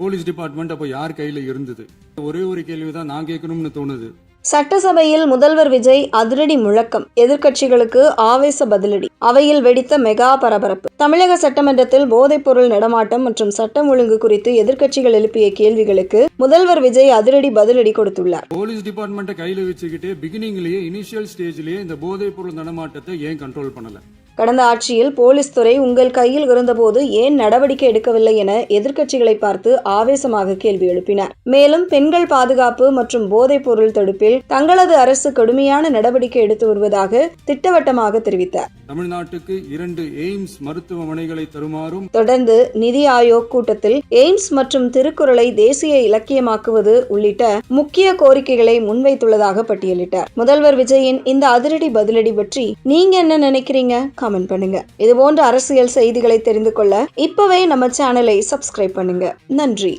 Police department அப்ப யார் கையில இருந்தது? ஒரே ஒரு கேள்விதான் நான் கேட்கணும்னு தோணுது. சட்டசபையில் முதல்வர் விஜய் அதிரடி முழக்கம், எதிர்க்கட்சிகளுக்கு ஆவேச பதிலடி, அவையில் வெடித்த மெகா பரபரப்பு. தமிழக சட்டமன்றத்தில் போதைப் பொருள் நடமாட்டம் மற்றும் சட்டம் ஒழுங்கு குறித்து எதிர்க்கட்சிகள் எழுப்பிய கேள்விகளுக்கு முதல்வர் விஜய் அதிரடி பதிலடி கொடுத்துள்ளார். போலீஸ் டிபார்ட்மெண்ட்டை கையில வச்சுக்கிட்டு பிகினிங்லயே இனிஷியல் ஸ்டேஜ்லயே இந்த போதைப் பொருள் நடமாட்டத்தை ஏன் கண்ட்ரோல் பண்ணல? கடந்த ஆட்சியில் போலீஸ் துறை உங்கள் கையில் இருந்தபோது ஏன் நடவடிக்கை எடுக்கவில்லை என எதிர்க்கட்சிகளை பார்த்து ஆவேசமாக கேள்வி எழுப்பினார். மேலும் பெண்கள் பாதுகாப்பு மற்றும் போதைப் பொருள் தடுப்பில் தங்களது அரசு கடுமையான நடவடிக்கை எடுத்து வருவதாக திட்டவட்டமாக தெரிவித்தார். தமிழ்நாட்டுக்கு 2 எய்ம்ஸ் மருத்துவமனைகளை தருமாறும், தொடர்ந்து நிதி ஆயோக் கூட்டத்தில் எய்ம்ஸ் மற்றும் திருக்குறளை தேசிய இலக்கியமாக்குவது உள்ளிட்ட முக்கிய கோரிக்கைகளை முன்வைத்துள்ளதாக பட்டியலிட்டார். முதல்வர் விஜயின் இந்த அதிரடி பதிலடி பற்றி நீங்க என்ன நினைக்கிறீங்க? கமெண்ட் பண்ணுங்க. இது போன்ற அரசியல் செய்திகளை தெரிந்து கொள்ள இப்பவே நம்ம சேனலை சப்ஸ்கிரைப் பண்ணுங்க. நன்றி.